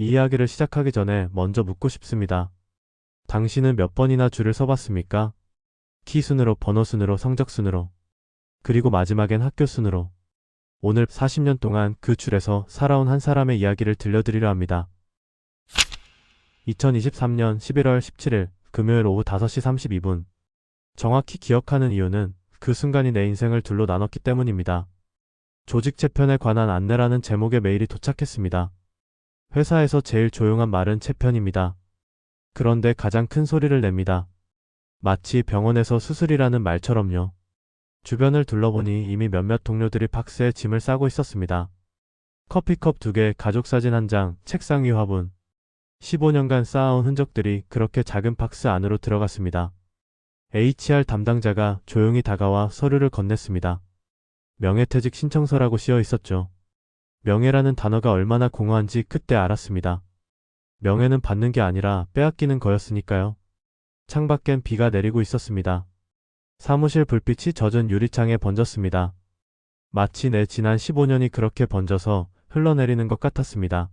이 이야기를 시작하기 전에 먼저 묻고 싶습니다. 당신은 몇 번이나 줄을 서봤습니까? 키 순으로, 번호 순으로, 성적 순으로, 그리고 마지막엔 학교 순으로. 오늘 40년 동안 그 줄에서 살아온 한 사람의 이야기를 들려드리려 합니다. 2023년 11월 17일 금요일 오후 5시 32분. 정확히 기억하는 이유는 그 순간이 내 인생을 둘로 나눴기 때문입니다. 조직 재편에 관한 안내라는 제목의 메일이 도착했습니다. 회사에서 제일 조용한 말은 재편입니다. 그런데 가장 큰 소리를 냅니다. 마치 병원에서 수술이라는 말처럼요. 주변을 둘러보니 이미 몇몇 동료들이 박스에 짐을 싸고 있었습니다. 커피컵 2개, 가족사진 1장, 책상 위 화분. 15년간 쌓아온 흔적들이 그렇게 작은 박스 안으로 들어갔습니다. HR 담당자가 조용히 다가와 서류를 건넸습니다. 명예퇴직 신청서라고 씌어 있었죠. 명예라는 단어가 얼마나 공허한지 그때 알았습니다. 명예는 받는 게 아니라 빼앗기는 거였으니까요. 창밖엔 비가 내리고 있었습니다. 사무실 불빛이 젖은 유리창에 번졌습니다. 마치 내 지난 15년이 그렇게 번져서 흘러내리는 것 같았습니다.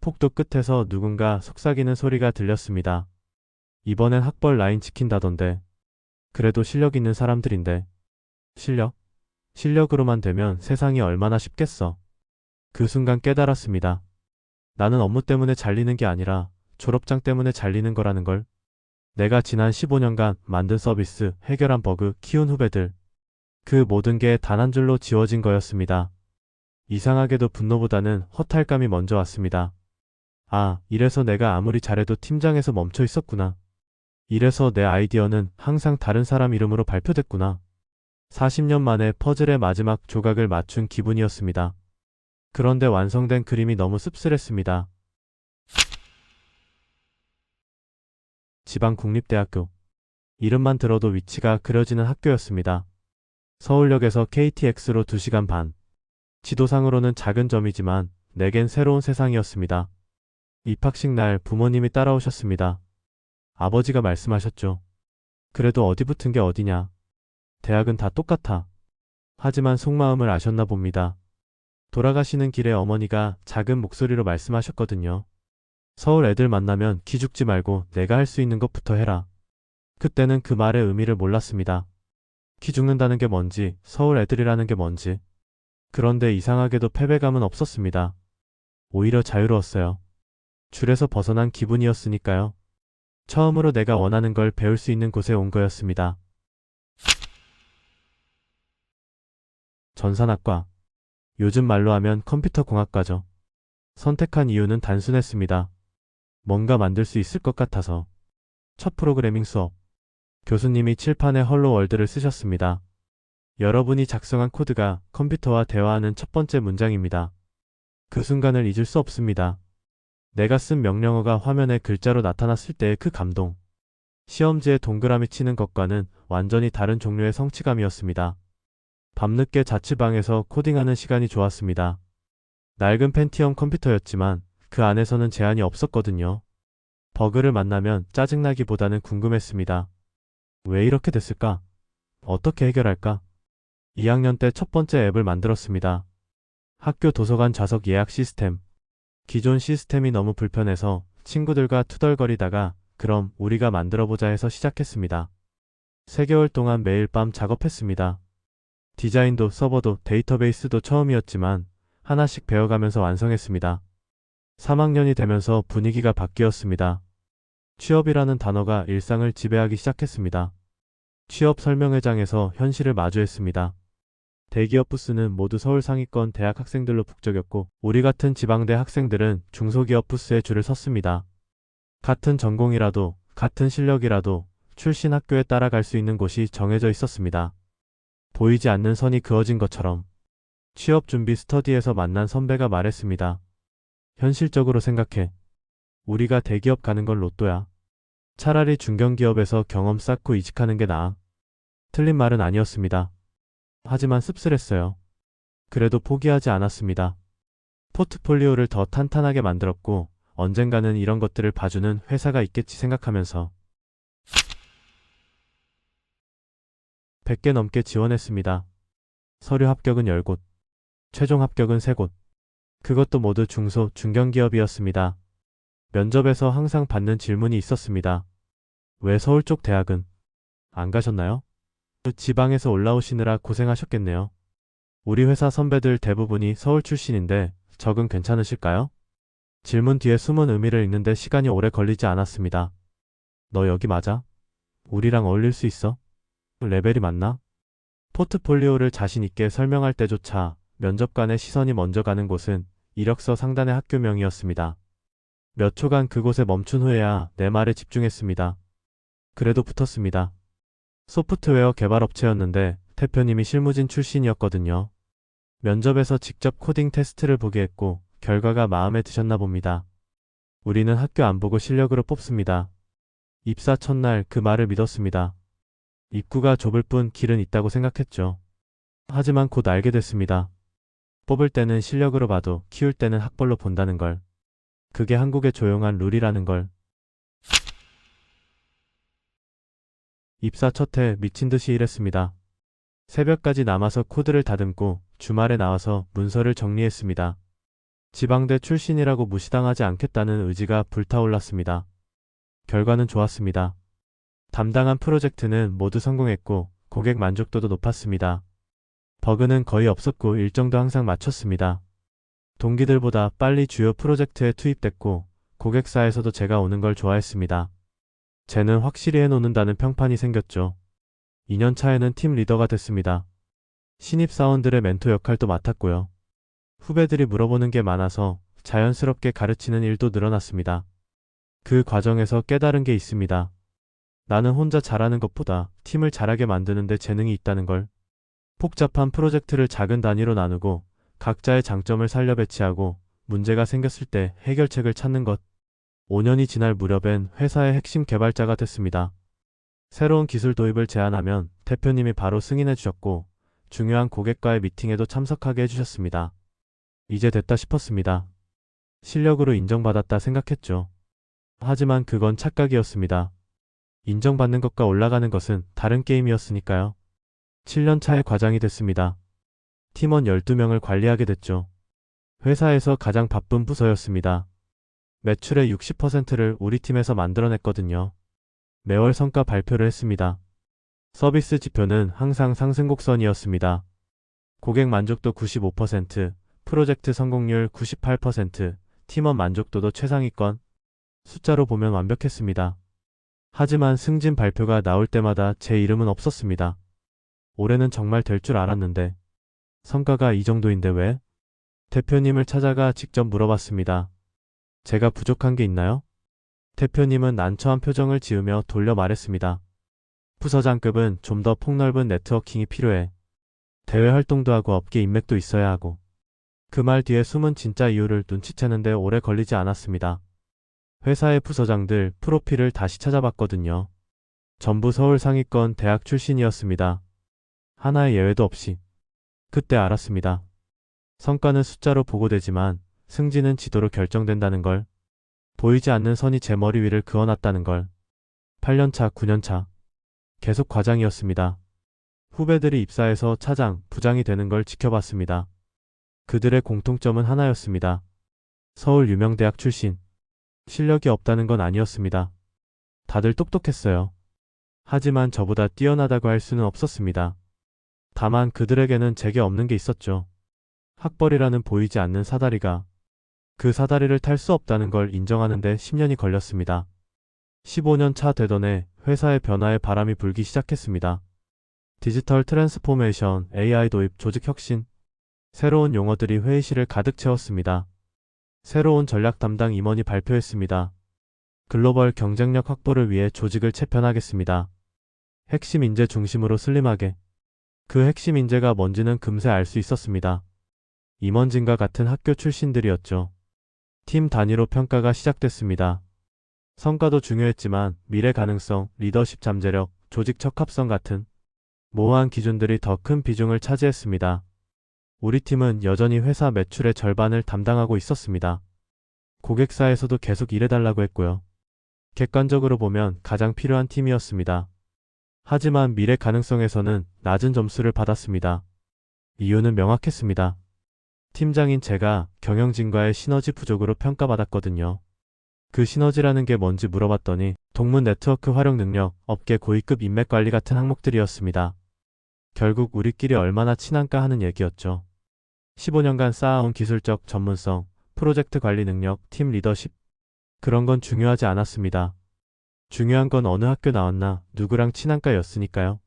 폭도 끝에서 누군가 속삭이는 소리가 들렸습니다. 이번엔 학벌 라인 지킨다던데. 그래도 실력 있는 사람들인데. 실력? 실력으로만 되면 세상이 얼마나 쉽겠어. 그 순간 깨달았습니다. 나는 업무 때문에 잘리는 게 아니라 졸업장 때문에 잘리는 거라는 걸. 내가 지난 15년간 만든 서비스, 해결한 버그, 키운 후배들. 그 모든 게 단 한 줄로 지워진 거였습니다. 이상하게도 분노보다는 허탈감이 먼저 왔습니다. 아, 이래서 내가 아무리 잘해도 팀장에서 멈춰 있었구나. 이래서 내 아이디어는 항상 다른 사람 이름으로 발표됐구나. 40년 만에 퍼즐의 마지막 조각을 맞춘 기분이었습니다. 그런데 완성된 그림이 너무 씁쓸했습니다. 지방국립대학교. 이름만 들어도 위치가 그려지는 학교였습니다. 서울역에서 KTX로 2시간 반. 지도상으로는 작은 점이지만 내겐 새로운 세상이었습니다. 입학식 날 부모님이 따라오셨습니다. 아버지가 말씀하셨죠. 그래도 어디 붙은 게 어디냐. 대학은 다 똑같아. 하지만 속마음을 아셨나 봅니다. 돌아가시는 길에 어머니가 작은 목소리로 말씀하셨거든요. 서울 애들 만나면 기죽지 말고 내가 할 수 있는 것부터 해라. 그때는 그 말의 의미를 몰랐습니다. 기죽는다는 게 뭔지, 서울 애들이라는 게 뭔지. 그런데 이상하게도 패배감은 없었습니다. 오히려 자유로웠어요. 줄에서 벗어난 기분이었으니까요. 처음으로 내가 원하는 걸 배울 수 있는 곳에 온 거였습니다. 전산학과. 요즘 말로 하면 컴퓨터공학과죠. 선택한 이유는 단순했습니다. 뭔가 만들 수 있을 것 같아서. 첫 프로그래밍 수업. 교수님이 칠판에 헐로 월드를 쓰셨습니다. 여러분이 작성한 코드가 컴퓨터와 대화하는 첫 번째 문장입니다. 그 순간을 잊을 수 없습니다. 내가 쓴 명령어가 화면에 글자로 나타났을 때의 그 감동. 시험지에 동그라미 치는 것과는 완전히 다른 종류의 성취감이었습니다. 밤늦게 자취방에서 코딩하는 시간이 좋았습니다. 낡은 펜티엄 컴퓨터였지만 그 안에서는 제한이 없었거든요. 버그를 만나면 짜증나기보다는 궁금했습니다. 왜 이렇게 됐을까? 어떻게 해결할까? 2학년 때 첫 번째 앱을 만들었습니다. 학교 도서관 좌석 예약 시스템. 기존 시스템이 너무 불편해서 친구들과 투덜거리다가 그럼 우리가 만들어보자 해서 시작했습니다. 3개월 동안 매일 밤 작업했습니다. 디자인도 서버도 데이터베이스도 처음이었지만 하나씩 배워가면서 완성했습니다. 3학년이 되면서 분위기가 바뀌었습니다. 취업이라는 단어가 일상을 지배하기 시작했습니다. 취업 설명회장에서 현실을 마주했습니다. 대기업 부스는 모두 서울 상위권 대학 학생들로 북적였고 우리 같은 지방대 학생들은 중소기업 부스에 줄을 섰습니다. 같은 전공이라도 같은 실력이라도 출신 학교에 따라갈 수 있는 곳이 정해져 있었습니다. 보이지 않는 선이 그어진 것처럼. 취업 준비 스터디에서 만난 선배가 말했습니다. 현실적으로 생각해. 우리가 대기업 가는 건 로또야. 차라리 중견기업에서 경험 쌓고 이직하는 게 나아. 틀린 말은 아니었습니다. 하지만 씁쓸했어요. 그래도 포기하지 않았습니다. 포트폴리오를 더 탄탄하게 만들었고 언젠가는 이런 것들을 봐주는 회사가 있겠지 생각하면서 100개 넘게 지원했습니다. 서류 합격은 10곳, 최종 합격은 3곳. 그것도 모두 중소, 중견기업이었습니다. 면접에서 항상 받는 질문이 있었습니다. 왜 서울 쪽 대학은 안 가셨나요? 지방에서 올라오시느라 고생하셨겠네요. 우리 회사 선배들 대부분이 서울 출신인데 적응 괜찮으실까요? 질문 뒤에 숨은 의미를 읽는데 시간이 오래 걸리지 않았습니다. 너 여기 맞아? 우리랑 어울릴 수 있어? 레벨이 맞나? 포트폴리오를 자신 있게 설명할 때조차 면접관의 시선이 먼저 가는 곳은 이력서 상단의 학교명이었습니다. 몇 초간 그곳에 멈춘 후에야 내 말에 집중했습니다. 그래도 붙었습니다. 소프트웨어 개발업체였는데 대표님이 실무진 출신이었거든요. 면접에서 직접 코딩 테스트를 보게 했고 결과가 마음에 드셨나 봅니다. 우리는 학교 안 보고 실력으로 뽑습니다. 입사 첫날 그 말을 믿었습니다. 입구가 좁을 뿐 길은 있다고 생각했죠. 하지만 곧 알게 됐습니다. 뽑을 때는 실력으로 봐도 키울 때는 학벌로 본다는 걸. 그게 한국의 조용한 룰이라는 걸. 입사 첫 해 미친 듯이 일했습니다. 새벽까지 남아서 코드를 다듬고 주말에 나와서 문서를 정리했습니다. 지방대 출신이라고 무시당하지 않겠다는 의지가 불타올랐습니다. 결과는 좋았습니다. 담당한 프로젝트는 모두 성공했고 고객 만족도도 높았습니다. 버그는 거의 없었고 일정도 항상 맞췄습니다. 동기들보다 빨리 주요 프로젝트에 투입됐고 고객사에서도 제가 오는 걸 좋아했습니다. 쟤는 확실히 해놓는다는 평판이 생겼죠. 2년 차에는 팀 리더가 됐습니다. 신입사원들의 멘토 역할도 맡았고요. 후배들이 물어보는 게 많아서 자연스럽게 가르치는 일도 늘어났습니다. 그 과정에서 깨달은 게 있습니다. 나는 혼자 잘하는 것보다 팀을 잘하게 만드는데 재능이 있다는 걸. 복잡한 프로젝트를 작은 단위로 나누고 각자의 장점을 살려 배치하고 문제가 생겼을 때 해결책을 찾는 것. 5년이 지날 무렵엔 회사의 핵심 개발자가 됐습니다. 새로운 기술 도입을 제안하면 대표님이 바로 승인해 주셨고 중요한 고객과의 미팅에도 참석하게 해주셨습니다. 이제 됐다 싶었습니다. 실력으로 인정받았다 생각했죠. 하지만 그건 착각이었습니다. 인정받는 것과 올라가는 것은 다른 게임이었으니까요. 7년 차에 과장이 됐습니다. 팀원 12명을 관리하게 됐죠. 회사에서 가장 바쁜 부서였습니다. 매출의 60%를 우리 팀에서 만들어냈거든요. 매월 성과 발표를 했습니다. 서비스 지표는 항상 상승 곡선이었습니다. 고객 만족도 95%, 프로젝트 성공률 98%, 팀원 만족도도 최상위권. 숫자로 보면 완벽했습니다. 하지만 승진 발표가 나올 때마다 제 이름은 없었습니다. 올해는 정말 될 줄 알았는데 성과가 이 정도인데 왜? 대표님을 찾아가 직접 물어봤습니다. 제가 부족한 게 있나요? 대표님은 난처한 표정을 지으며 돌려 말했습니다. 부서장급은 좀 더 폭넓은 네트워킹이 필요해. 대외 활동도 하고 업계 인맥도 있어야 하고. 그 말 뒤에 숨은 진짜 이유를 눈치채는데 오래 걸리지 않았습니다. 회사의 부서장들 프로필을 다시 찾아봤거든요. 전부 서울 상위권 대학 출신이었습니다. 하나의 예외도 없이. 그때 알았습니다. 성과는 숫자로 보고되지만 승진은 지도로 결정된다는 걸. 보이지 않는 선이 제 머리 위를 그어놨다는 걸. 8년차, 9년차. 계속 과장이었습니다. 후배들이 입사해서 차장, 부장이 되는 걸 지켜봤습니다. 그들의 공통점은 하나였습니다. 서울 유명 대학 출신. 실력이 없다는 건 아니었습니다. 다들 똑똑했어요. 하지만 저보다 뛰어나다고 할 수는 없었습니다. 다만 그들에게는 제게 없는 게 있었죠. 학벌이라는 보이지 않는 사다리가. 그 사다리를 탈 수 없다는 걸 인정하는데 10년이 걸렸습니다. 15년 차 되던 해 회사의 변화에 바람이 불기 시작했습니다. 디지털 트랜스포메이션, AI 도입, 조직 혁신. 새로운 용어들이 회의실을 가득 채웠습니다. 새로운 전략 담당 임원이 발표했습니다. 글로벌 경쟁력 확보를 위해 조직을 재편하겠습니다. 핵심 인재 중심으로 슬림하게. 그 핵심 인재가 뭔지는 금세 알 수 있었습니다. 임원진과 같은 학교 출신들이었죠. 팀 단위로 평가가 시작됐습니다. 성과도 중요했지만 미래 가능성, 리더십 잠재력, 조직 적합성 같은 모호한 기준들이 더 큰 비중을 차지했습니다. 우리 팀은 여전히 회사 매출의 절반을 담당하고 있었습니다. 고객사에서도 계속 일해달라고 했고요. 객관적으로 보면 가장 필요한 팀이었습니다. 하지만 미래 가능성에서는 낮은 점수를 받았습니다. 이유는 명확했습니다. 팀장인 제가 경영진과의 시너지 부족으로 평가받았거든요. 그 시너지라는 게 뭔지 물어봤더니 동문 네트워크 활용 능력, 업계 고위급 인맥 관리 같은 항목들이었습니다. 결국 우리끼리 얼마나 친한가 하는 얘기였죠. 15년간 쌓아온 기술적 전문성, 프로젝트 관리 능력, 팀 리더십, 그런 건 중요하지 않았습니다. 중요한 건 어느 학교 나왔나, 누구랑 친한가였으니까요.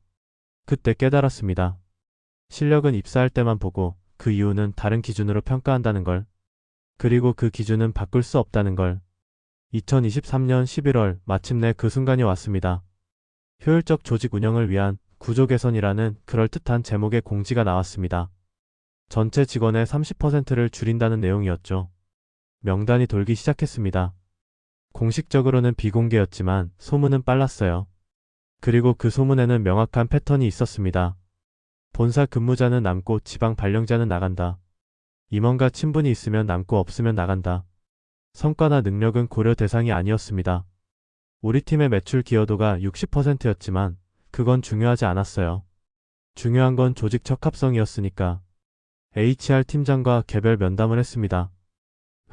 그때 깨달았습니다. 실력은 입사할 때만 보고 그 이후는 다른 기준으로 평가한다는 걸. 그리고 그 기준은 바꿀 수 없다는 걸. 2023년 11월 마침내 그 순간이 왔습니다. 효율적 조직 운영을 위한 구조 개선이라는 그럴듯한 제목의 공지가 나왔습니다. 전체 직원의 30%를 줄인다는 내용이었죠. 명단이 돌기 시작했습니다. 공식적으로는 비공개였지만 소문은 빨랐어요. 그리고 그 소문에는 명확한 패턴이 있었습니다. 본사 근무자는 남고 지방 발령자는 나간다. 임원과 친분이 있으면 남고 없으면 나간다. 성과나 능력은 고려 대상이 아니었습니다. 우리 팀의 매출 기여도가 60%였지만 그건 중요하지 않았어요. 중요한 건 조직 적합성이었으니까. HR 팀장과 개별 면담을 했습니다.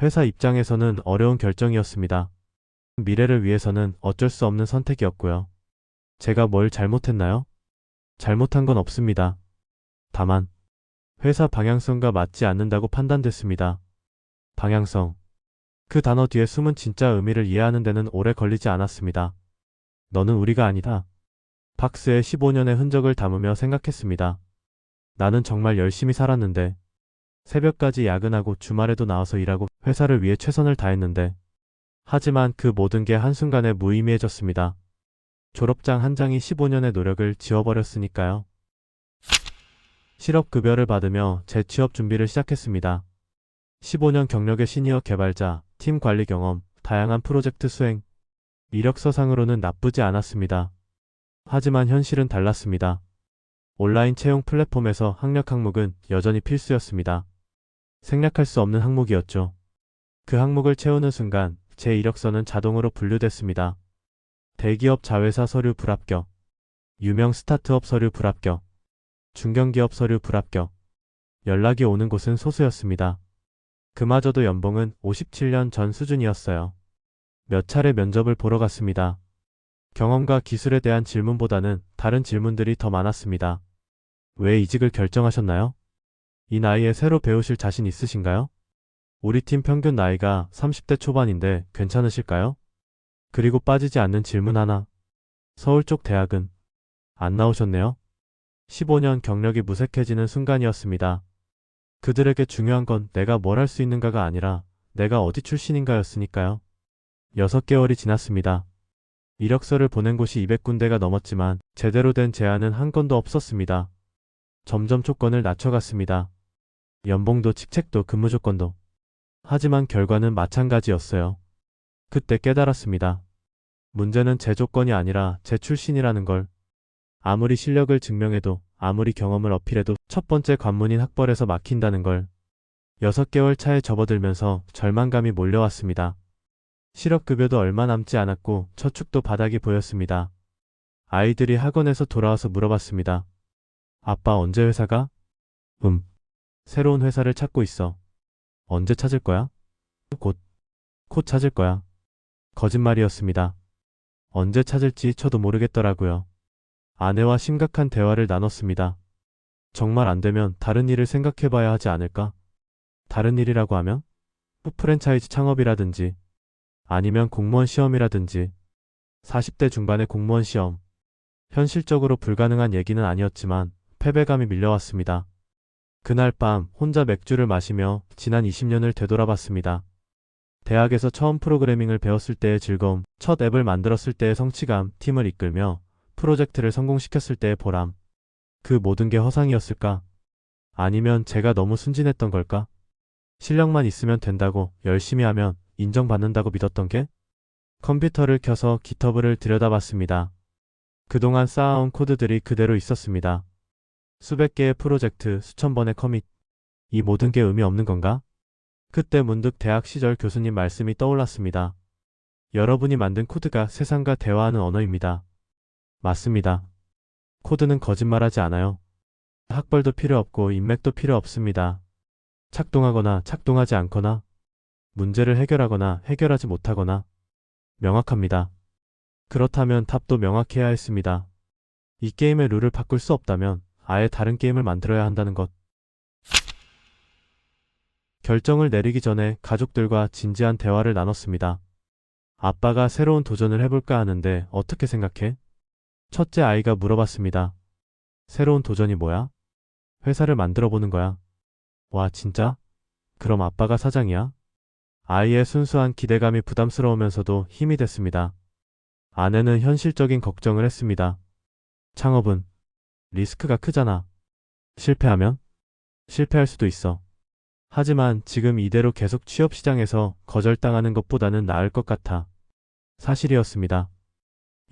회사 입장에서는 어려운 결정이었습니다. 미래를 위해서는 어쩔 수 없는 선택이었고요. 제가 뭘 잘못했나요? 잘못한 건 없습니다. 다만 회사 방향성과 맞지 않는다고 판단됐습니다. 방향성. 그 단어 뒤에 숨은 진짜 의미를 이해하는 데는 오래 걸리지 않았습니다. 너는 우리가 아니다. 박스에 15년의 흔적을 담으며 생각했습니다. 나는 정말 열심히 살았는데, 새벽까지 야근하고 주말에도 나와서 일하고 회사를 위해 최선을 다했는데, 하지만 그 모든 게 한순간에 무의미해졌습니다. 졸업장 한 장이 15년의 노력을 지워버렸으니까요. 실업급여를 받으며 재취업 준비를 시작했습니다. 15년 경력의 시니어 개발자, 팀 관리 경험, 다양한 프로젝트 수행. 이력서상으로는 나쁘지 않았습니다. 하지만 현실은 달랐습니다. 온라인 채용 플랫폼에서 학력 항목은 여전히 필수였습니다. 생략할 수 없는 항목이었죠. 그 항목을 채우는 순간 제 이력서는 자동으로 분류됐습니다. 대기업 자회사 서류 불합격, 유명 스타트업 서류 불합격, 중견기업 서류 불합격. 연락이 오는 곳은 소수였습니다. 그마저도 연봉은 57년 전 수준이었어요. 몇 차례 면접을 보러 갔습니다. 경험과 기술에 대한 질문보다는 다른 질문들이 더 많았습니다. 왜 이직을 결정하셨나요? 이 나이에 새로 배우실 자신 있으신가요? 우리 팀 평균 나이가 30대 초반인데 괜찮으실까요? 그리고 빠지지 않는 질문 하나. 서울 쪽 대학은? 안 나오셨네요? 15년 경력이 무색해지는 순간이었습니다. 그들에게 중요한 건 내가 뭘 할 수 있는가가 아니라 내가 어디 출신인가였으니까요. 6개월이 지났습니다. 이력서를 보낸 곳이 200군데가 넘었지만 제대로 된 제안은 한 건도 없었습니다. 점점 조건을 낮춰갔습니다. 연봉도 직책도 근무 조건도. 하지만 결과는 마찬가지였어요. 그때 깨달았습니다. 문제는 제 조건이 아니라 제 출신이라는 걸. 아무리 실력을 증명해도 아무리 경험을 어필해도 첫 번째 관문인 학벌에서 막힌다는 걸. 6개월 차에 접어들면서 절망감이 몰려왔습니다. 실업급여도 얼마 남지 않았고 저축도 바닥이 보였습니다. 아이들이 학원에서 돌아와서 물어봤습니다. 아빠 언제 회사 가? 새로운 회사를 찾고 있어. 언제 찾을 거야? 곧 찾을 거야. 거짓말이었습니다. 언제 찾을지 저도 모르겠더라고요. 아내와 심각한 대화를 나눴습니다. 정말 안 되면 다른 일을 생각해봐야 하지 않을까? 다른 일이라고 하면? 프랜차이즈 창업이라든지 아니면 공무원 시험이라든지 40대 중반의 공무원 시험. 현실적으로 불가능한 얘기는 아니었지만 패배감이 밀려왔습니다. 그날 밤 혼자 맥주를 마시며 지난 20년을 되돌아봤습니다. 대학에서 처음 프로그래밍을 배웠을 때의 즐거움, 첫 앱을 만들었을 때의 성취감, 팀을 이끌며 프로젝트를 성공시켰을 때의 보람. 그 모든 게 허상이었을까? 아니면 제가 너무 순진했던 걸까? 실력만 있으면 된다고, 열심히 하면 인정받는다고 믿었던 게? 컴퓨터를 켜서 GitHub을 들여다봤습니다. 그동안 쌓아온 코드들이 그대로 있었습니다. 수백 개의 프로젝트, 수천 번의 커밋. 이 모든 게 의미 없는 건가? 그때 문득 대학 시절 교수님 말씀이 떠올랐습니다. 여러분이 만든 코드가 세상과 대화하는 언어입니다. 맞습니다. 코드는 거짓말하지 않아요. 학벌도 필요 없고 인맥도 필요 없습니다. 착동하거나 착동하지 않거나, 문제를 해결하거나 해결하지 못하거나, 명확합니다. 그렇다면 답도 명확해야 했습니다. 이 게임의 룰을 바꿀 수 없다면 아예 다른 게임을 만들어야 한다는 것. 결정을 내리기 전에 가족들과 진지한 대화를 나눴습니다. 아빠가 새로운 도전을 해볼까 하는데 어떻게 생각해? 첫째 아이가 물어봤습니다. 새로운 도전이 뭐야? 회사를 만들어 보는 거야. 와, 진짜? 그럼 아빠가 사장이야? 아이의 순수한 기대감이 부담스러우면서도 힘이 됐습니다. 아내는 현실적인 걱정을 했습니다. 창업은 리스크가 크잖아. 실패하면? 실패할 수도 있어. 하지만 지금 이대로 계속 취업 시장에서 거절당하는 것보다는 나을 것 같아. 사실이었습니다.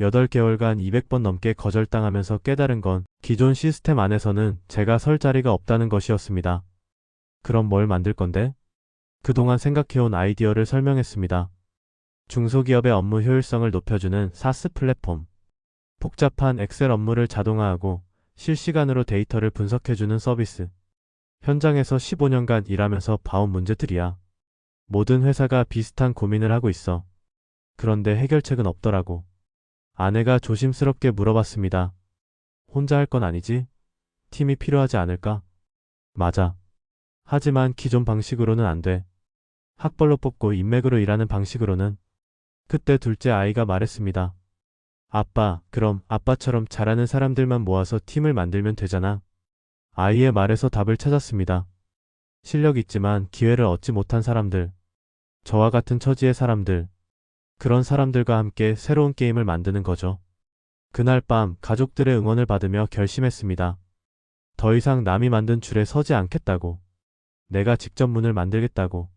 8개월간 200번 넘게 거절당하면서 깨달은 건 기존 시스템 안에서는 제가 설 자리가 없다는 것이었습니다. 그럼 뭘 만들 건데? 그동안 생각해온 아이디어를 설명했습니다. 중소기업의 업무 효율성을 높여주는 사스 플랫폼. 복잡한 엑셀 업무를 자동화하고 실시간으로 데이터를 분석해주는 서비스. 현장에서 15년간 일하면서 봐온 문제들이야. 모든 회사가 비슷한 고민을 하고 있어. 그런데 해결책은 없더라고. 아내가 조심스럽게 물어봤습니다. 혼자 할 건 아니지? 팀이 필요하지 않을까? 맞아. 하지만 기존 방식으로는 안 돼. 학벌로 뽑고 인맥으로 일하는 방식으로는. 그때 둘째 아이가 말했습니다. 아빠, 그럼 아빠처럼 잘하는 사람들만 모아서 팀을 만들면 되잖아. 아이의 말에서 답을 찾았습니다. 실력 있지만 기회를 얻지 못한 사람들. 저와 같은 처지의 사람들. 그런 사람들과 함께 새로운 게임을 만드는 거죠. 그날 밤 가족들의 응원을 받으며 결심했습니다. 더 이상 남이 만든 줄에 서지 않겠다고. 내가 직접 문을 만들겠다고.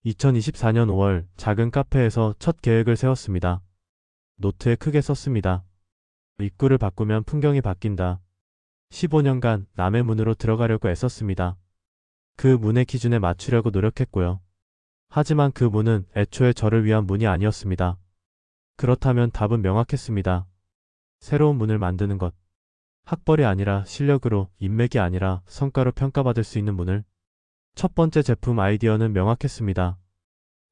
2024년 5월 작은 카페에서 첫 계획을 세웠습니다. 노트에 크게 썼습니다. 입구를 바꾸면 풍경이 바뀐다. 15년간 남의 문으로 들어가려고 애썼습니다. 그 문의 기준에 맞추려고 노력했고요. 하지만 그 문은 애초에 저를 위한 문이 아니었습니다. 그렇다면 답은 명확했습니다. 새로운 문을 만드는 것. 학벌이 아니라 실력으로, 인맥이 아니라 성과로 평가받을 수 있는 문을. 첫 번째 제품 아이디어는 명확했습니다.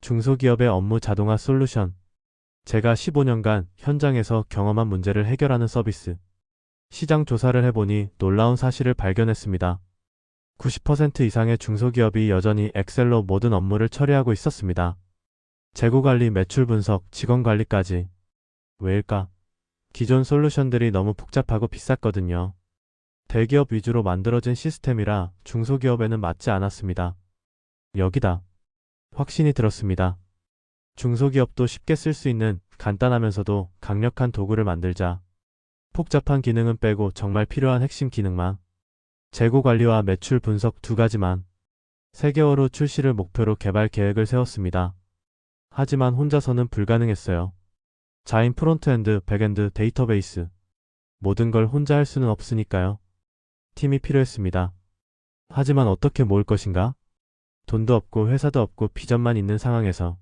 중소기업의 업무 자동화 솔루션. 제가 15년간 현장에서 경험한 문제를 해결하는 서비스. 시장 조사를 해보니 놀라운 사실을 발견했습니다. 90% 이상의 중소기업이 여전히 엑셀로 모든 업무를 처리하고 있었습니다. 재고관리, 매출 분석, 직원관리까지. 왜일까? 기존 솔루션들이 너무 복잡하고 비쌌거든요. 대기업 위주로 만들어진 시스템이라 중소기업에는 맞지 않았습니다. 여기다. 확신이 들었습니다. 중소기업도 쉽게 쓸 수 있는 간단하면서도 강력한 도구를 만들자. 복잡한 기능은 빼고 정말 필요한 핵심 기능만. 재고 관리와 매출 분석 2가지만. 3개월 후 출시를 목표로 개발 계획을 세웠습니다. 하지만 혼자서는 불가능했어요. 자인 프론트엔드, 백엔드, 데이터베이스. 모든 걸 혼자 할 수는 없으니까요. 팀이 필요했습니다. 하지만 어떻게 모을 것인가? 돈도 없고 회사도 없고 비전만 있는 상황에서.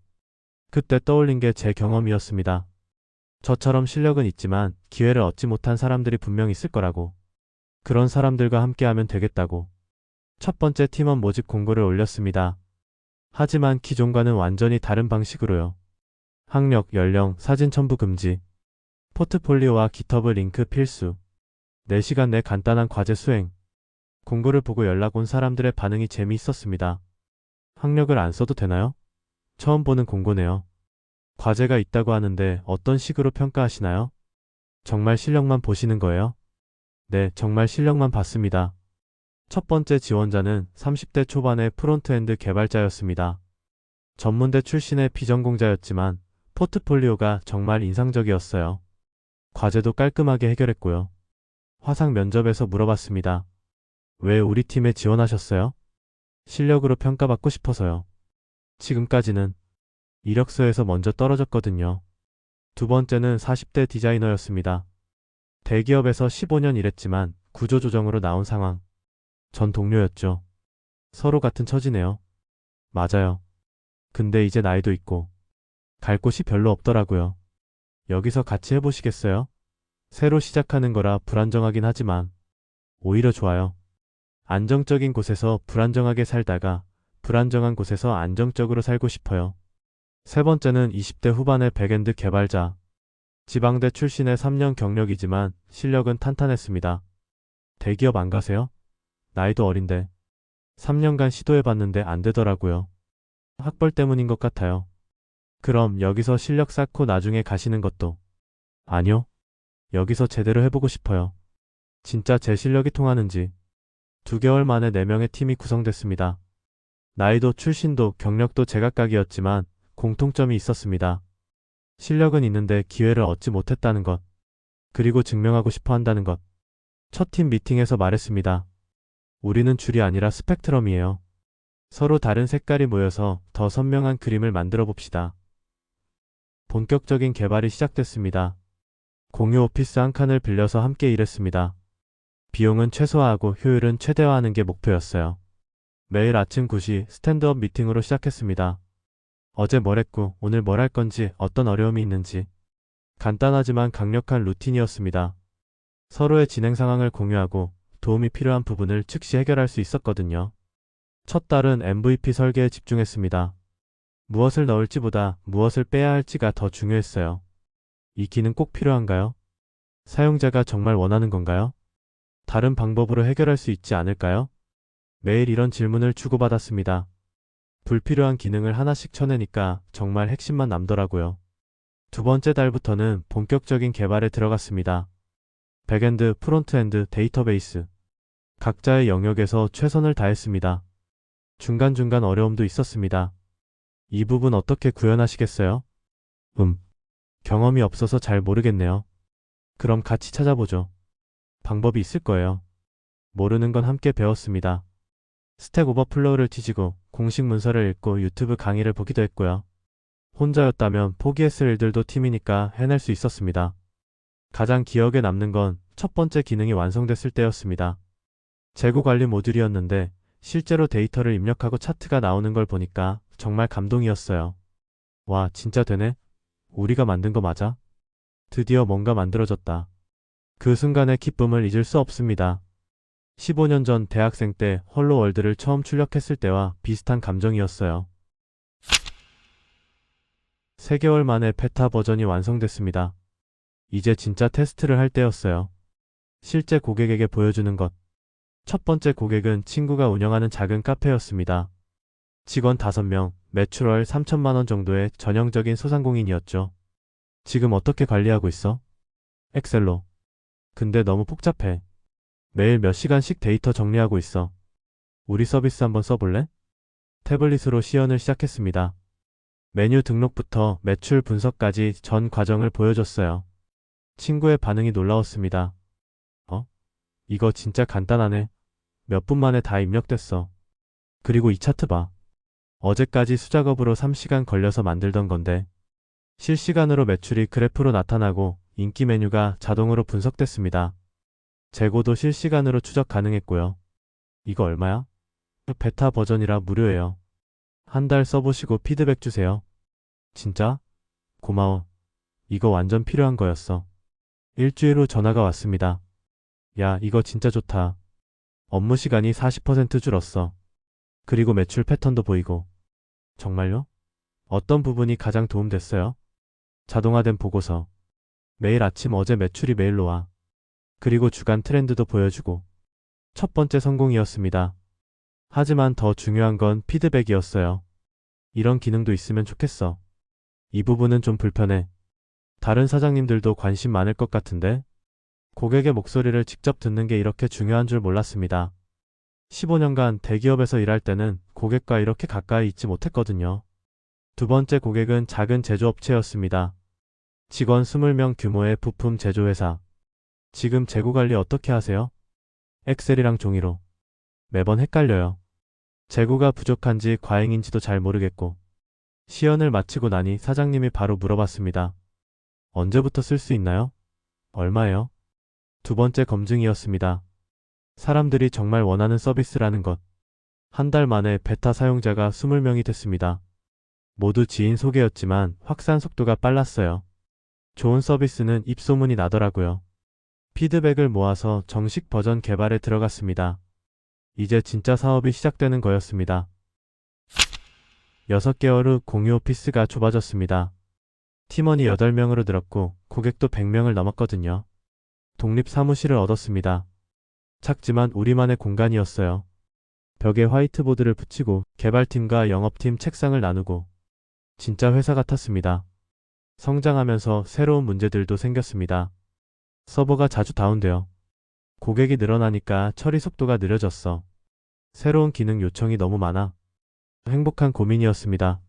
그때 떠올린 게 제 경험이었습니다. 저처럼 실력은 있지만 기회를 얻지 못한 사람들이 분명 있을 거라고. 그런 사람들과 함께하면 되겠다고. 첫 번째 팀원 모집 공고를 올렸습니다. 하지만 기존과는 완전히 다른 방식으로요. 학력, 연령, 사진 첨부 금지. 포트폴리오와 기터브 링크 필수. 4시간 내 간단한 과제 수행. 공고를 보고 연락 온 사람들의 반응이 재미있었습니다. 학력을 안 써도 되나요? 처음 보는 공고네요. 과제가 있다고 하는데 어떤 식으로 평가하시나요? 정말 실력만 보시는 거예요? 네, 정말 실력만 봤습니다. 첫 번째 지원자는 30대 초반의 프론트엔드 개발자였습니다. 전문대 출신의 비전공자였지만 포트폴리오가 정말 인상적이었어요. 과제도 깔끔하게 해결했고요. 화상 면접에서 물어봤습니다. 왜 우리 팀에 지원하셨어요? 실력으로 평가받고 싶어서요. 지금까지는 이력서에서 먼저 떨어졌거든요. 두 번째는 40대 디자이너였습니다. 대기업에서 15년 일했지만 구조조정으로 나온 상황. 전 동료였죠. 서로 같은 처지네요. 맞아요. 근데 이제 나이도 있고 갈 곳이 별로 없더라고요. 여기서 같이 해보시겠어요? 새로 시작하는 거라 불안정하긴 하지만 오히려 좋아요. 안정적인 곳에서 불안정하게 살다가 불안정한 곳에서 안정적으로 살고 싶어요. 세 번째는 20대 후반의 백엔드 개발자. 지방대 출신의 3년 경력이지만 실력은 탄탄했습니다. 대기업 안 가세요? 나이도 어린데. 3년간 시도해봤는데 안 되더라고요. 학벌 때문인 것 같아요. 그럼 여기서 실력 쌓고 나중에 가시는 것도. 아니요. 여기서 제대로 해보고 싶어요. 진짜 제 실력이 통하는지. 2개월 만에 4명의 팀이 구성됐습니다. 나이도 출신도 경력도 제각각이었지만 공통점이 있었습니다. 실력은 있는데 기회를 얻지 못했다는 것. 그리고 증명하고 싶어 한다는 것. 첫 팀 미팅에서 말했습니다. 우리는 줄이 아니라 스펙트럼이에요. 서로 다른 색깔이 모여서 더 선명한 그림을 만들어 봅시다. 본격적인 개발이 시작됐습니다. 공유 오피스 한 칸을 빌려서 함께 일했습니다. 비용은 최소화하고 효율은 최대화하는 게 목표였어요. 매일 아침 9시 스탠드업 미팅으로 시작했습니다. 어제 뭘 했고 오늘 뭘 할 건지 어떤 어려움이 있는지. 간단하지만 강력한 루틴이었습니다. 서로의 진행 상황을 공유하고 도움이 필요한 부분을 즉시 해결할 수 있었거든요. 첫 달은 MVP 설계에 집중했습니다. 무엇을 넣을지보다 무엇을 빼야 할지가 더 중요했어요. 이 기능 꼭 필요한가요? 사용자가 정말 원하는 건가요? 다른 방법으로 해결할 수 있지 않을까요? 매일 이런 질문을 주고받았습니다. 불필요한 기능을 하나씩 쳐내니까 정말 핵심만 남더라고요. 두 번째 달부터는 본격적인 개발에 들어갔습니다. 백엔드, 프론트엔드, 데이터베이스. 각자의 영역에서 최선을 다했습니다. 중간중간 어려움도 있었습니다. 이 부분 어떻게 구현하시겠어요? 경험이 없어서 잘 모르겠네요. 그럼 같이 찾아보죠. 방법이 있을 거예요. 모르는 건 함께 배웠습니다. 스택 오버플로우를 뒤지고 공식 문서를 읽고 유튜브 강의를 보기도 했고요. 혼자였다면 포기했을 일들도 팀이니까 해낼 수 있었습니다. 가장 기억에 남는 건 첫 번째 기능이 완성됐을 때였습니다. 재고 관리 모듈이었는데 실제로 데이터를 입력하고 차트가 나오는 걸 보니까 정말 감동이었어요. 와, 진짜 되네? 우리가 만든 거 맞아? 드디어 뭔가 만들어졌다. 그 순간의 기쁨을 잊을 수 없습니다. 15년 전 대학생 때 홀로월드를 처음 출력했을 때와 비슷한 감정이었어요. 3개월 만에 베타 버전이 완성됐습니다. 이제 진짜 테스트를 할 때였어요. 실제 고객에게 보여주는 것. 첫 번째 고객은 친구가 운영하는 작은 카페였습니다. 직원 5명, 매출월 3천만 원 정도의 전형적인 소상공인이었죠. 지금 어떻게 관리하고 있어? 엑셀로. 근데 너무 복잡해. 매일 몇 시간씩 데이터 정리하고 있어. 우리 서비스 한번 써볼래? 태블릿으로 시연을 시작했습니다. 메뉴 등록부터 매출 분석까지 전 과정을 보여줬어요. 친구의 반응이 놀라웠습니다. 이거 진짜 간단하네. 몇 분 만에 다 입력됐어. 그리고 이 차트 봐. 어제까지 수작업으로 3시간 걸려서 만들던 건데 실시간으로 매출이 그래프로 나타나고 인기 메뉴가 자동으로 분석됐습니다. 재고도 실시간으로 추적 가능했고요. 이거 얼마야? 베타 버전이라 무료예요. 한 달 써보시고 피드백 주세요. 진짜? 고마워. 이거 완전 필요한 거였어. 일주일 후 전화가 왔습니다. 야, 이거 진짜 좋다. 업무 시간이 40% 줄었어. 그리고 매출 패턴도 보이고. 정말요? 어떤 부분이 가장 도움됐어요? 자동화된 보고서. 매일 아침 어제 매출이 메일로 와. 그리고 주간 트렌드도 보여주고. 첫 번째 성공이었습니다. 하지만 더 중요한 건 피드백이었어요. 이런 기능도 있으면 좋겠어. 이 부분은 좀 불편해. 다른 사장님들도 관심 많을 것 같은데? 고객의 목소리를 직접 듣는 게 이렇게 중요한 줄 몰랐습니다. 15년간 대기업에서 일할 때는 고객과 이렇게 가까이 있지 못했거든요. 두 번째 고객은 작은 제조업체였습니다. 직원 20명 규모의 부품 제조회사. 지금 재고 관리 어떻게 하세요? 엑셀이랑 종이로. 매번 헷갈려요. 재고가 부족한지 과잉인지도 잘 모르겠고. 시연을 마치고 나니 사장님이 바로 물어봤습니다. 언제부터 쓸 수 있나요? 얼마예요? 두 번째 검증이었습니다. 사람들이 정말 원하는 서비스라는 것. 한 달 만에 베타 사용자가 20명이 됐습니다. 모두 지인 소개였지만 확산 속도가 빨랐어요. 좋은 서비스는 입소문이 나더라고요. 피드백을 모아서 정식 버전 개발에 들어갔습니다. 이제 진짜 사업이 시작되는 거였습니다. 6개월 후 공유 오피스가 좁아졌습니다. 팀원이 8명으로 늘었고 고객도 100명을 넘었거든요. 독립 사무실을 얻었습니다. 작지만 우리만의 공간이었어요. 벽에 화이트보드를 붙이고 개발팀과 영업팀 책상을 나누고 진짜 회사 같았습니다. 성장하면서 새로운 문제들도 생겼습니다. 서버가 자주 다운돼요. 고객이 늘어나니까 처리 속도가 느려졌어. 새로운 기능 요청이 너무 많아. 행복한 고민이었습니다.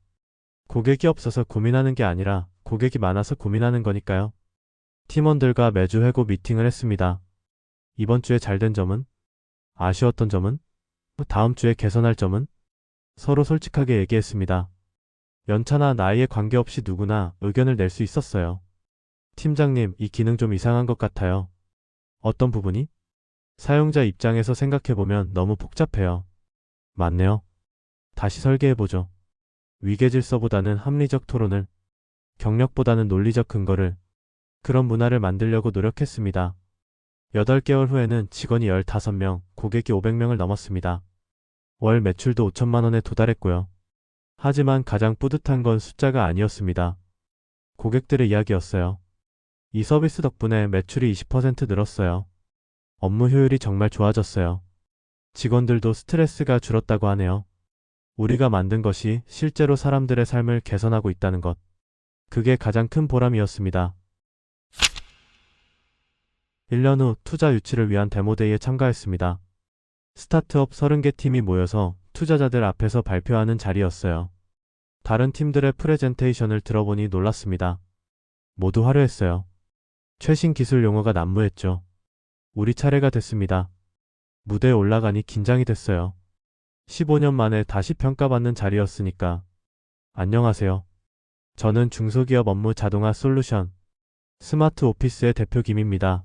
고객이 없어서 고민하는 게 아니라 고객이 많아서 고민하는 거니까요. 팀원들과 매주 회고 미팅을 했습니다. 이번 주에 잘된 점은? 아쉬웠던 점은? 다음 주에 개선할 점은? 서로 솔직하게 얘기했습니다. 연차나 나이에 관계없이 누구나 의견을 낼 수 있었어요. 팀장님, 이 기능 좀 이상한 것 같아요. 어떤 부분이? 사용자 입장에서 생각해보면 너무 복잡해요. 맞네요. 다시 설계해보죠. 위계질서보다는 합리적 토론을, 경력보다는 논리적 근거를, 그런 문화를 만들려고 노력했습니다. 8개월 후에는 직원이 15명, 고객이 500명을 넘었습니다. 월 매출도 5천만 원에 도달했고요. 하지만 가장 뿌듯한 건 숫자가 아니었습니다. 고객들의 이야기였어요. 이 서비스 덕분에 매출이 20% 늘었어요. 업무 효율이 정말 좋아졌어요. 직원들도 스트레스가 줄었다고 하네요. 우리가 만든 것이 실제로 사람들의 삶을 개선하고 있다는 것. 그게 가장 큰 보람이었습니다. 1년 후 투자 유치를 위한 데모데이에 참가했습니다. 스타트업 30개 팀이 모여서 투자자들 앞에서 발표하는 자리였어요. 다른 팀들의 프레젠테이션을 들어보니 놀랐습니다. 모두 화려했어요. 최신 기술 용어가 난무했죠. 우리 차례가 됐습니다. 무대에 올라가니 긴장이 됐어요. 15년 만에 다시 평가받는 자리였으니까. 안녕하세요. 저는 중소기업 업무 자동화 솔루션 스마트 오피스의 대표 김입니다.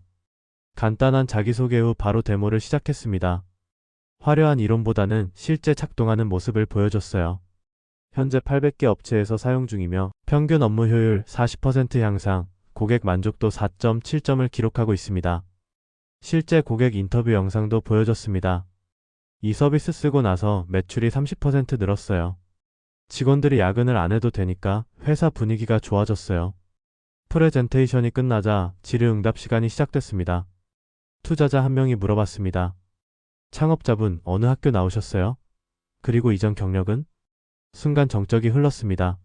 간단한 자기소개 후 바로 데모를 시작했습니다. 화려한 이론보다는 실제 작동하는 모습을 보여줬어요. 현재 800개 업체에서 사용 중이며 평균 업무 효율 40% 향상, 고객 만족도 4.7점을 기록하고 있습니다. 실제 고객 인터뷰 영상도 보여줬습니다. 이 서비스 쓰고 나서 매출이 30% 늘었어요. 직원들이 야근을 안 해도 되니까 회사 분위기가 좋아졌어요. 프레젠테이션이 끝나자 질의응답 시간이 시작됐습니다. 투자자 한 명이 물어봤습니다. 창업자분 어느 학교 나오셨어요? 그리고 이전 경력은? 순간 정적이 흘렀습니다.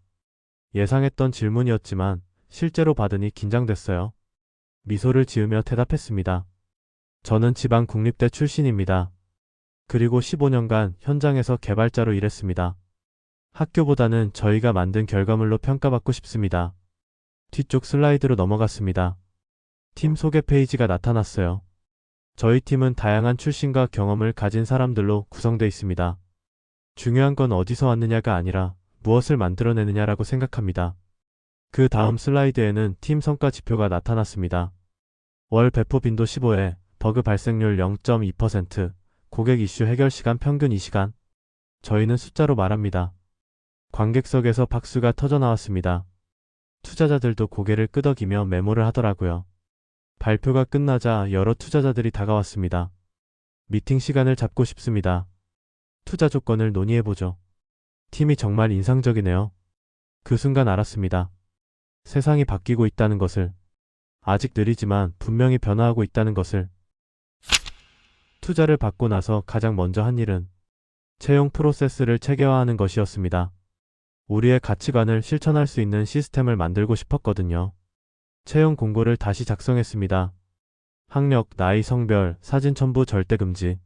예상했던 질문이었지만 실제로 받으니 긴장됐어요. 미소를 지으며 대답했습니다. 저는 지방 국립대 출신입니다. 그리고 15년간 현장에서 개발자로 일했습니다. 학교보다는 저희가 만든 결과물로 평가받고 싶습니다. 뒤쪽 슬라이드로 넘어갔습니다. 팀 소개 페이지가 나타났어요. 저희 팀은 다양한 출신과 경험을 가진 사람들로 구성되어 있습니다. 중요한 건 어디서 왔느냐가 아니라 무엇을 만들어내느냐라고 생각합니다. 그 다음 슬라이드에는 팀 성과 지표가 나타났습니다. 월 배포 빈도 15회, 버그 발생률 0.2%, 고객 이슈 해결 시간 평균 2시간. 저희는 숫자로 말합니다. 관객석에서 박수가 터져나왔습니다. 투자자들도 고개를 끄덕이며 메모를 하더라고요. 발표가 끝나자 여러 투자자들이 다가왔습니다. 미팅 시간을 잡고 싶습니다. 투자 조건을 논의해보죠. 팀이 정말 인상적이네요. 그 순간 알았습니다. 세상이 바뀌고 있다는 것을. 아직 느리지만 분명히 변화하고 있다는 것을. 투자를 받고 나서 가장 먼저 한 일은 채용 프로세스를 체계화하는 것이었습니다. 우리의 가치관을 실천할 수 있는 시스템을 만들고 싶었거든요. 채용 공고를 다시 작성했습니다. 학력, 나이, 성별, 사진 첨부 절대 금지.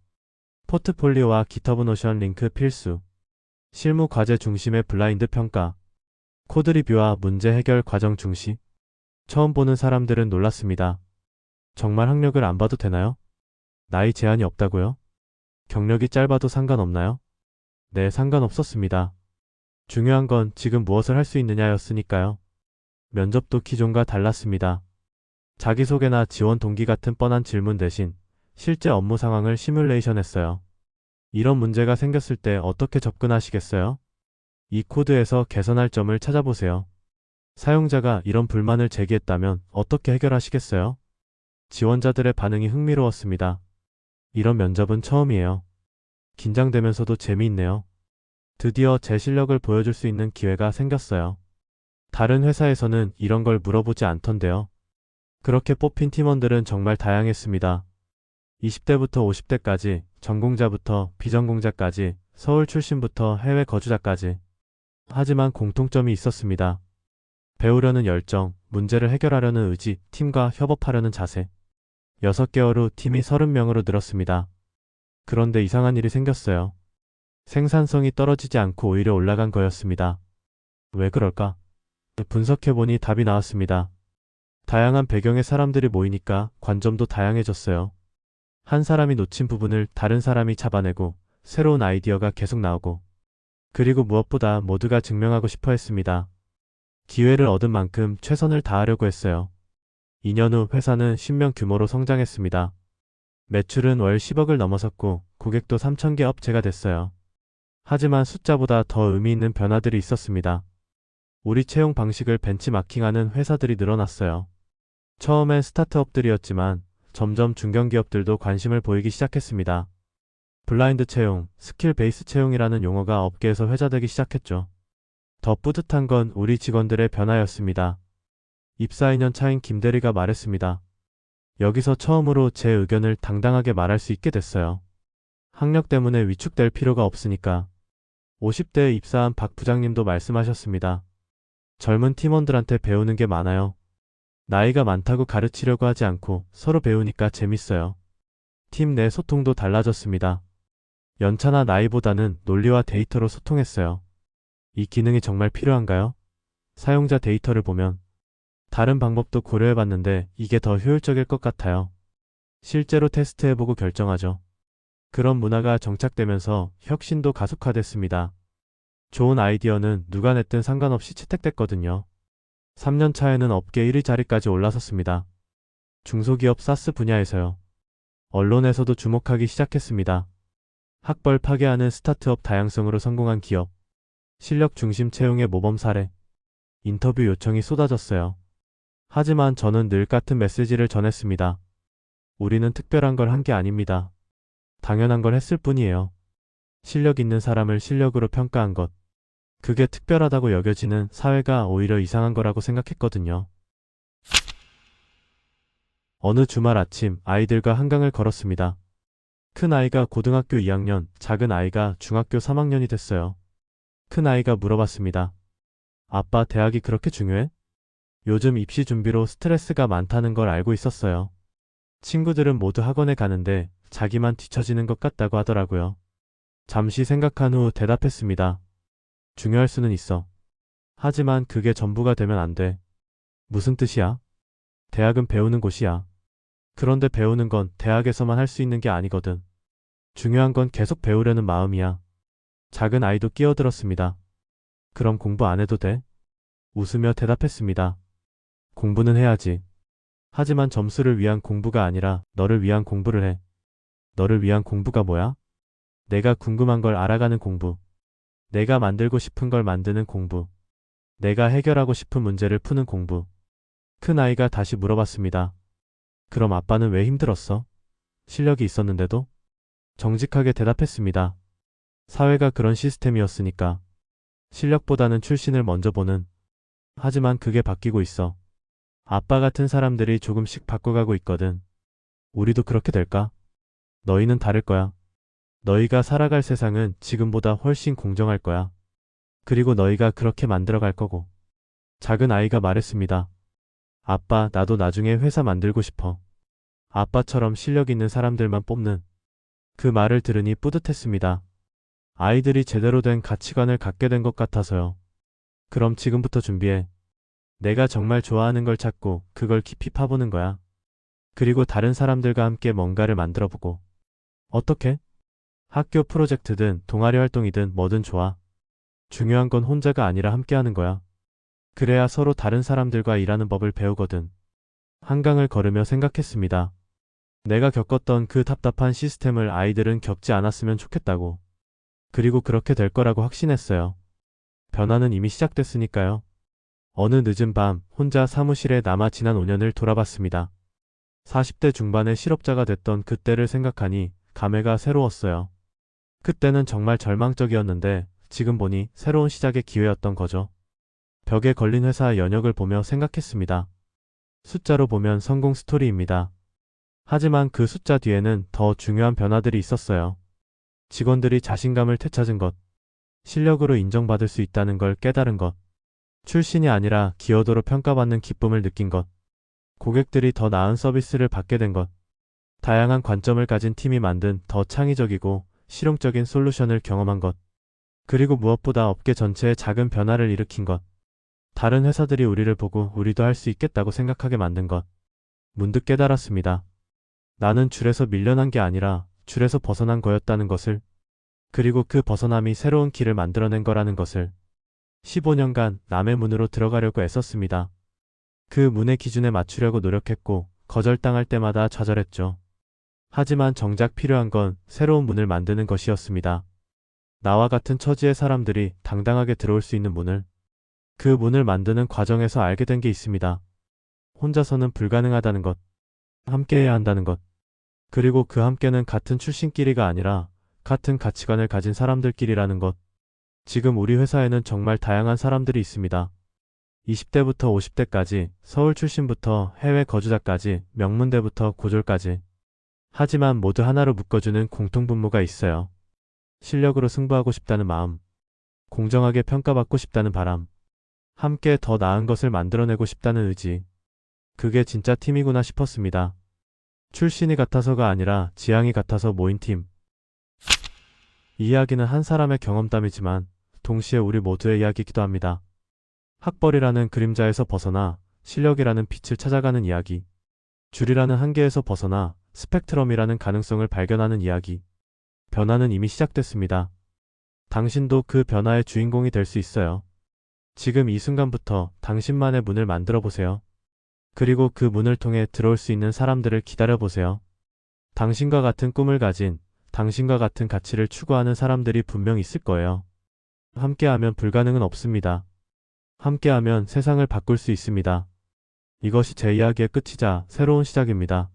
포트폴리오와 기터브 노션 링크 필수. 실무 과제 중심의 블라인드 평가. 코드 리뷰와 문제 해결 과정 중시. 처음 보는 사람들은 놀랐습니다. 정말 학력을 안 봐도 되나요? 나이 제한이 없다고요? 경력이 짧아도 상관없나요? 네, 상관없었습니다. 중요한 건 지금 무엇을 할 수 있느냐였으니까요. 면접도 기존과 달랐습니다. 자기소개나 지원 동기 같은 뻔한 질문 대신 실제 업무 상황을 시뮬레이션했어요. 이런 문제가 생겼을 때 어떻게 접근하시겠어요? 이 코드에서 개선할 점을 찾아보세요. 사용자가 이런 불만을 제기했다면 어떻게 해결하시겠어요? 지원자들의 반응이 흥미로웠습니다. 이런 면접은 처음이에요. 긴장되면서도 재미있네요. 드디어 제 실력을 보여줄 수 있는 기회가 생겼어요. 다른 회사에서는 이런 걸 물어보지 않던데요. 그렇게 뽑힌 팀원들은 정말 다양했습니다. 20대부터 50대까지, 전공자부터 비전공자까지, 서울 출신부터 해외 거주자까지. 하지만 공통점이 있었습니다. 배우려는 열정, 문제를 해결하려는 의지, 팀과 협업하려는 자세. 6개월 후 팀이 30명으로 늘었습니다. 그런데 이상한 일이 생겼어요. 생산성이 떨어지지 않고 오히려 올라간 거였습니다. 왜 그럴까? 분석해보니 답이 나왔습니다. 다양한 배경의 사람들이 모이니까 관점도 다양해졌어요. 한 사람이 놓친 부분을 다른 사람이 잡아내고 새로운 아이디어가 계속 나오고, 그리고 무엇보다 모두가 증명하고 싶어 했습니다. 기회를 얻은 만큼 최선을 다하려고 했어요. 2년 후 회사는 10명 규모로 성장했습니다. 매출은 월 10억을 넘어섰고 고객도 3,000개 업체가 됐어요. 하지만 숫자보다 더 의미 있는 변화들이 있었습니다. 우리 채용 방식을 벤치마킹하는 회사들이 늘어났어요. 처음엔 스타트업들이었지만 점점 중견기업들도 관심을 보이기 시작했습니다. 블라인드 채용, 스킬 베이스 채용이라는 용어가 업계에서 회자되기 시작했죠. 더 뿌듯한 건 우리 직원들의 변화였습니다. 입사 2년 차인 김대리가 말했습니다. 여기서 처음으로 제 의견을 당당하게 말할 수 있게 됐어요. 학력 때문에 위축될 필요가 없으니까. 50대에 입사한 박 부장님도 말씀하셨습니다. 젊은 팀원들한테 배우는 게 많아요. 나이가 많다고 가르치려고 하지 않고 서로 배우니까 재밌어요. 팀 내 소통도 달라졌습니다. 연차나 나이보다는 논리와 데이터로 소통했어요. 이 기능이 정말 필요한가요? 사용자 데이터를 보면 다른 방법도 고려해봤는데 이게 더 효율적일 것 같아요. 실제로 테스트해보고 결정하죠. 그런 문화가 정착되면서 혁신도 가속화됐습니다. 좋은 아이디어는 누가 냈든 상관없이 채택됐거든요. 3년 차에는 업계 1위 자리까지 올라섰습니다. 중소기업 사스 분야에서요. 언론에서도 주목하기 시작했습니다. 학벌 파괴하는 스타트업 다양성으로 성공한 기업. 실력 중심 채용의 모범 사례. 인터뷰 요청이 쏟아졌어요. 하지만 저는 늘 같은 메시지를 전했습니다. 우리는 특별한 걸 한 게 아닙니다. 당연한 걸 했을 뿐이에요. 실력 있는 사람을 실력으로 평가한 것. 그게 특별하다고 여겨지는 사회가 오히려 이상한 거라고 생각했거든요. 어느 주말 아침 아이들과 한강을 걸었습니다. 큰 아이가 고등학교 2학년, 작은 아이가 중학교 3학년이 됐어요. 큰 아이가 물어봤습니다. 아빠, 대학이 그렇게 중요해? 요즘 입시 준비로 스트레스가 많다는 걸 알고 있었어요. 친구들은 모두 학원에 가는데 자기만 뒤처지는 것 같다고 하더라고요. 잠시 생각한 후 대답했습니다. 중요할 수는 있어. 하지만 그게 전부가 되면 안 돼. 무슨 뜻이야? 대학은 배우는 곳이야. 그런데 배우는 건 대학에서만 할 수 있는 게 아니거든. 중요한 건 계속 배우려는 마음이야. 작은 아이도 끼어들었습니다. 그럼 공부 안 해도 돼? 웃으며 대답했습니다. 공부는 해야지. 하지만 점수를 위한 공부가 아니라 너를 위한 공부를 해. 너를 위한 공부가 뭐야? 내가 궁금한 걸 알아가는 공부. 내가 만들고 싶은 걸 만드는 공부. 내가 해결하고 싶은 문제를 푸는 공부. 큰 아이가 다시 물어봤습니다. 그럼 아빠는 왜 힘들었어? 실력이 있었는데도? 정직하게 대답했습니다. 사회가 그런 시스템이었으니까. 실력보다는 출신을 먼저 보는. 하지만 그게 바뀌고 있어. 아빠 같은 사람들이 조금씩 바꿔가고 있거든. 우리도 그렇게 될까? 너희는 다를 거야. 너희가 살아갈 세상은 지금보다 훨씬 공정할 거야. 그리고 너희가 그렇게 만들어갈 거고. 작은 아이가 말했습니다. 아빠, 나도 나중에 회사 만들고 싶어. 아빠처럼 실력 있는 사람들만 뽑는. 그 말을 들으니 뿌듯했습니다. 아이들이 제대로 된 가치관을 갖게 된 것 같아서요. 그럼 지금부터 준비해. 내가 정말 좋아하는 걸 찾고 그걸 깊이 파보는 거야. 그리고 다른 사람들과 함께 뭔가를 만들어보고. 어떻게? 학교 프로젝트든 동아리 활동이든 뭐든 좋아. 중요한 건 혼자가 아니라 함께하는 거야. 그래야 서로 다른 사람들과 일하는 법을 배우거든. 한강을 걸으며 생각했습니다. 내가 겪었던 그 답답한 시스템을 아이들은 겪지 않았으면 좋겠다고. 그리고 그렇게 될 거라고 확신했어요. 변화는 이미 시작됐으니까요. 어느 늦은 밤 혼자 사무실에 남아 지난 5년을 돌아봤습니다. 40대 중반의 실업자가 됐던 그때를 생각하니 감회가 새로웠어요. 그때는 정말 절망적이었는데 지금 보니 새로운 시작의 기회였던 거죠. 벽에 걸린 회사의 연역을 보며 생각했습니다. 숫자로 보면 성공 스토리입니다. 하지만 그 숫자 뒤에는 더 중요한 변화들이 있었어요. 직원들이 자신감을 되찾은 것, 실력으로 인정받을 수 있다는 걸 깨달은 것, 출신이 아니라 기여도로 평가받는 기쁨을 느낀 것, 고객들이 더 나은 서비스를 받게 된 것, 다양한 관점을 가진 팀이 만든 더 창의적이고 실용적인 솔루션을 경험한 것, 그리고 무엇보다 업계 전체에 작은 변화를 일으킨 것, 다른 회사들이 우리를 보고 우리도 할 수 있겠다고 생각하게 만든 것, 문득 깨달았습니다. 나는 줄에서 밀려난 게 아니라 줄에서 벗어난 거였다는 것을, 그리고 그 벗어남이 새로운 길을 만들어낸 거라는 것을. 15년간 남의 문으로 들어가려고 애썼습니다. 그 문의 기준에 맞추려고 노력했고 거절당할 때마다 좌절했죠. 하지만 정작 필요한 건 새로운 문을 만드는 것이었습니다. 나와 같은 처지의 사람들이 당당하게 들어올 수 있는 문을, 그 문을 만드는 과정에서 알게 된 게 있습니다. 혼자서는 불가능하다는 것, 함께해야 한다는 것, 그리고 그 함께는 같은 출신끼리가 아니라 같은 가치관을 가진 사람들끼리라는 것. 지금 우리 회사에는 정말 다양한 사람들이 있습니다. 20대부터 50대까지, 서울 출신부터 해외 거주자까지, 명문대부터 고졸까지. 하지만 모두 하나로 묶어주는 공통분모가 있어요. 실력으로 승부하고 싶다는 마음, 공정하게 평가받고 싶다는 바람, 함께 더 나은 것을 만들어내고 싶다는 의지. 그게 진짜 팀이구나 싶었습니다. 출신이 같아서가 아니라 지향이 같아서 모인 팀. 이 이야기는 한 사람의 경험담이지만 동시에 우리 모두의 이야기이기도 합니다. 학벌이라는 그림자에서 벗어나 실력이라는 빛을 찾아가는 이야기. 줄이라는 한계에서 벗어나 스펙트럼이라는 가능성을 발견하는 이야기. 변화는 이미 시작됐습니다. 당신도 그 변화의 주인공이 될 수 있어요. 지금 이 순간부터 당신만의 문을 만들어 보세요. 그리고 그 문을 통해 들어올 수 있는 사람들을 기다려 보세요. 당신과 같은 꿈을 가진, 당신과 같은 가치를 추구하는 사람들이 분명 있을 거예요. 함께하면 불가능은 없습니다. 함께하면 세상을 바꿀 수 있습니다. 이것이 제 이야기의 끝이자 새로운 시작입니다.